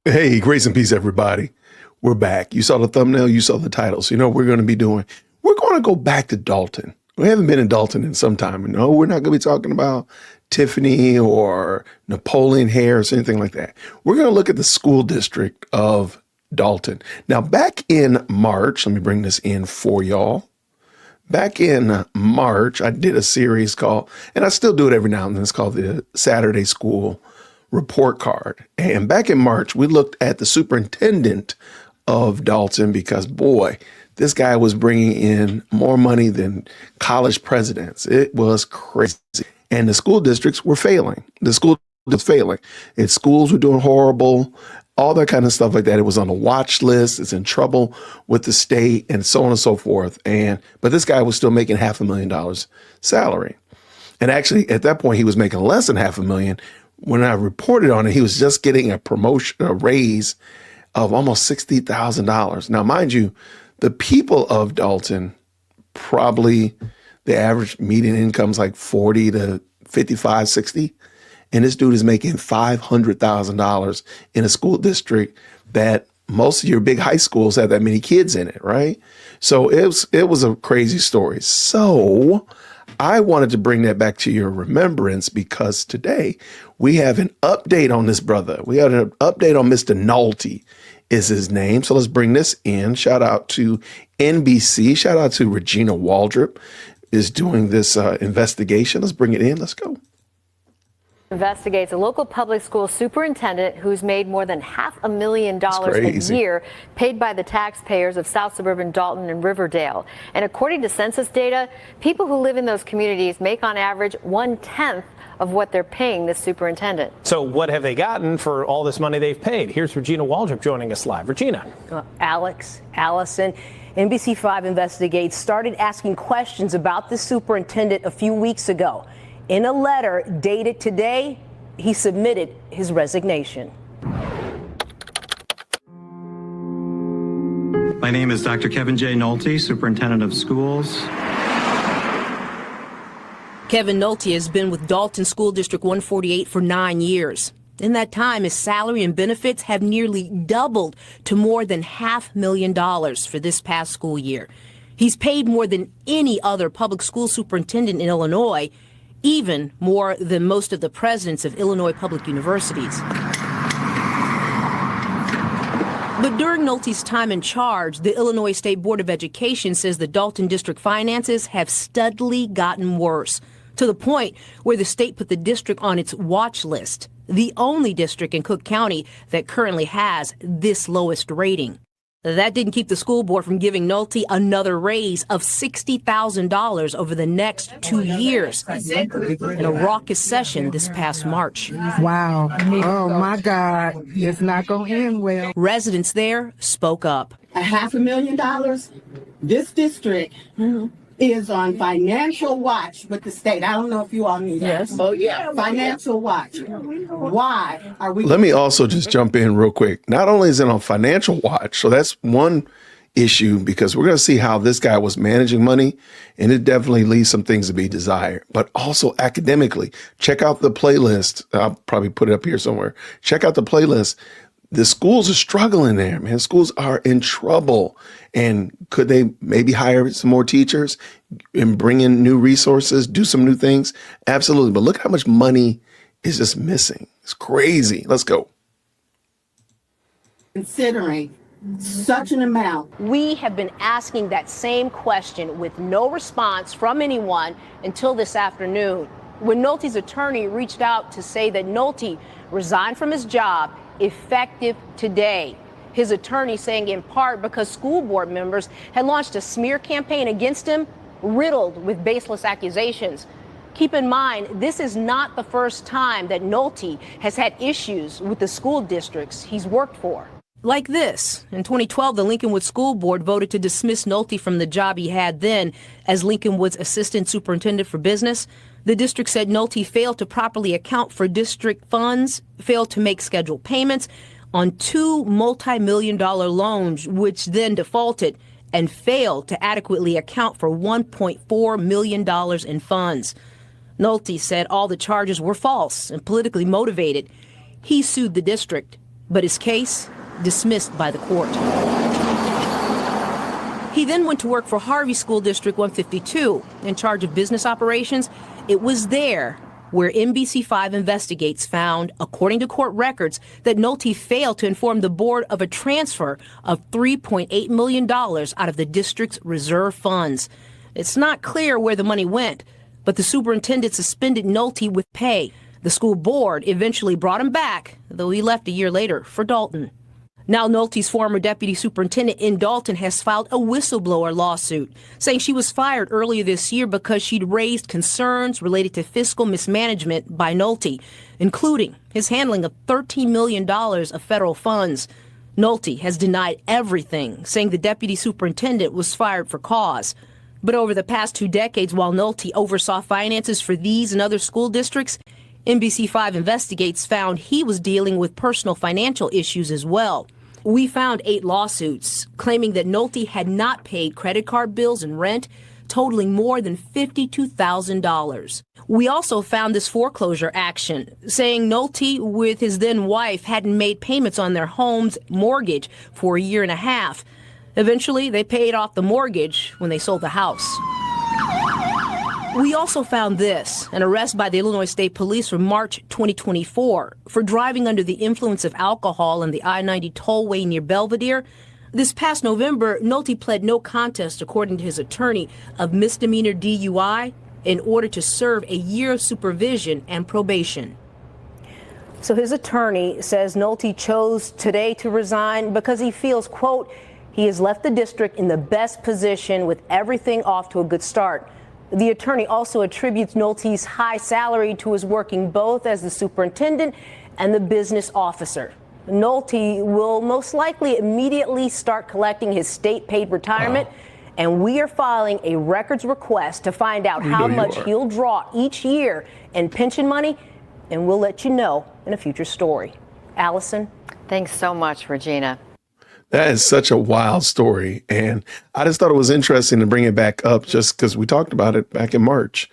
Hey, grace and peace, everybody. We're back. You saw the thumbnail, you saw the title. So you know what we're going to be doing? We're going to go back to Dalton. We haven't been in Dalton in some time. No, we're not going to be talking about Tiffany or Napoleon Harris or anything like that. We're going to look at the school district of Dalton. Now, back in March, let me bring this in for y'all. Back in March, I did a series called, and I still do it every now and then, it's called the Saturday School Report Card. And back in March, we looked at the superintendent of Dalton because, boy, this guy was bringing in more money than college presidents. It was crazy. And the school districts were failing. The school was failing. Its schools were doing horrible, all that kind of stuff like that. It was on a watch list. It's in trouble with the state and so on and so forth. But this guy was still making $500,000 salary. And actually, at that point, he was making less than $500,000. When I reported on it, he was just getting a promotion, a raise of almost $60,000. Now, mind you, the people of Dalton, probably the average median income is like 40 to 55, 60. And this dude is making $500,000 in a school district that most of your big high schools have that many kids in it, right? So it was a crazy story. So I wanted to bring that back to your remembrance because today we have an update on this brother. We have an update on Mr. Nolte is his name. So let's bring this in. Shout out to NBC. Shout out to Regina Waldroup is doing this investigation. Let's bring it in. Let's go. Investigates a local public school superintendent who's made more than $500,000 a year paid by the taxpayers of South Suburban Dalton and Riverdale. And according to census data, people who live in those communities make on average 1/10 of what they're paying this superintendent. So what have they gotten for all this money they've paid? Here's Regina Waldroup joining us live. Regina. Alex, Allison, NBC5 Investigates started asking questions about the superintendent a few weeks ago. In a letter dated today, he submitted his resignation. My name is Dr. Kevin J. Nolte, Superintendent of Schools. Kevin Nolte has been with Dalton School District 148 for 9 years. In that time, his salary and benefits have nearly doubled to more than $500,000 for this past school year. He's paid more than any other public school superintendent in Illinois, even more than most of the presidents of Illinois public universities. But during Nolte's time in charge, the Illinois State Board of Education says the Dalton district finances have steadily gotten worse, to the point where the state put the district on its watch list, the only district in Cook County that currently has this lowest rating. That didn't keep the school board from giving Nolte another raise of $60,000 over the next 2 years in a raucous session this past March. Wow. Oh, my God. It's not going to end well. Residents there spoke up. $500,000. This district is on financial watch with the state. I don't know if you all knew that. Yes. Oh, yeah. Financial watch. Why are we? Let me also just jump in real quick. Not only is it on financial watch, so that's one issue because we're going to see how this guy was managing money, and it definitely leaves some things to be desired. But also academically, check out the playlist. I'll probably put it up here somewhere. Check out the playlist. The schools are struggling there, man. Schools are in trouble. And could they maybe hire some more teachers and bring in new resources, do some new things? Absolutely. But look how much money is just missing. It's crazy. Let's go. Considering such an amount. We have been asking that same question with no response from anyone until this afternoon, when Nolte's attorney reached out to say that Nolte resigned from his job effective today. His attorney saying in part because school board members had launched a smear campaign against him, riddled with baseless accusations. Keep in mind, this is not the first time that Nolte has had issues with the school districts he's worked for. Like this. In 2012, the Lincolnwood School Board voted to dismiss Nolte from the job he had then as Lincolnwood's assistant superintendent for business. The district said Nolte failed to properly account for district funds, failed to make scheduled payments on 2 multi-million-dollar loans, which then defaulted, and failed to adequately account for $1.4 million in funds. Nolte said all the charges were false and politically motivated. He sued the district. but his case dismissed by the court. He then went to work for Harvey School District 152 in charge of business operations. It was there where NBC5 Investigates found, according to court records, that Nolte failed to inform the board of a transfer of $3.8 million out of the district's reserve funds. It's not clear where the money went, but the superintendent suspended Nolte with pay. The school board eventually brought him back, though he left a year later for Dalton. Now Nolte's former deputy superintendent in Dalton has filed a whistleblower lawsuit, saying she was fired earlier this year because she'd raised concerns related to fiscal mismanagement by Nolte, including his handling of $13 million of federal funds. Nolte has denied everything, saying the deputy superintendent was fired for cause. But over the past 2 decades, while Nolte oversaw finances for these and other school districts, NBC5 Investigates found he was dealing with personal financial issues as well. We found 8 lawsuits claiming that Nolte had not paid credit card bills and rent, totaling more than $52,000. We also found this foreclosure action, saying Nolte with his then wife hadn't made payments on their home's mortgage for a year and a half. Eventually, they paid off the mortgage when they sold the house. We also found this, an arrest by the Illinois State Police from March 2024 for driving under the influence of alcohol on the I-90 tollway near Belvedere. This past November, Nolte pled no contest, according to his attorney, of misdemeanor DUI in order to serve a year of supervision and probation. So his attorney says Nolte chose today to resign because he feels, quote, he has left the district in the best position with everything off to a good start. The attorney also attributes Nolte's high salary to his working both as the superintendent and the business officer. Nolte will most likely immediately start collecting his state-paid retirement, and we are filing a records request to find out how much he'll draw each year in pension money, and we'll let you know in a future story. Allison? Thanks so much, Regina. That is such a wild story. And I just thought it was interesting to bring it back up just because we talked about it back in March.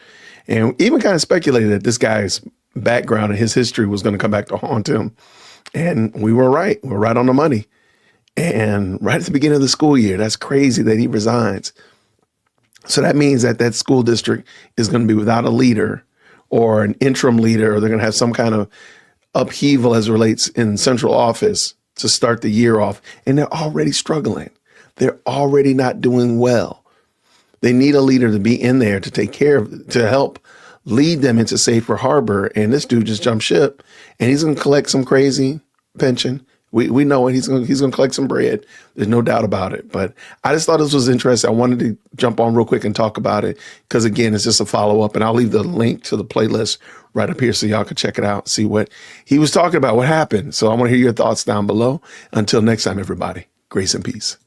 And even kind of speculated that this guy's background and his history was going to come back to haunt him. And we were right. We're right on the money. And right at the beginning of the school year, that's crazy that he resigns. So that means that that school district is going to be without a leader or an interim leader, or they're going to have some kind of upheaval as it relates in central office to start the year off, and they're already struggling. They're already not doing well. They need a leader to be in there to take care of, to help lead them into safer harbor. And this dude just jumped ship, and he's going to collect some crazy pension. We know it. He's going to collect some bread. There's no doubt about it. But I just thought this was interesting. I wanted to jump on real quick and talk about it because, again, it's just a follow up. And I'll leave the link to the playlist right up here so y'all can check it out, see what he was talking about, what happened. So I want to hear your thoughts down below. Until next time, everybody, grace and peace.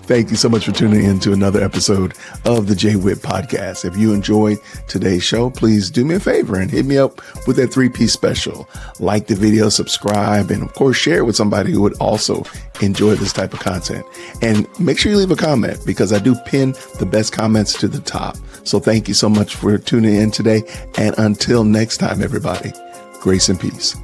Thank you so much for tuning in to another episode of the Jay Witt Podcast. If you enjoyed today's show, please do me a favor and hit me up with that 3-piece special. Like the video, subscribe, and of course, share it with somebody who would also enjoy this type of content. And make sure you leave a comment because I do pin the best comments to the top. So thank you so much for tuning in today. And until next time, everybody, grace and peace.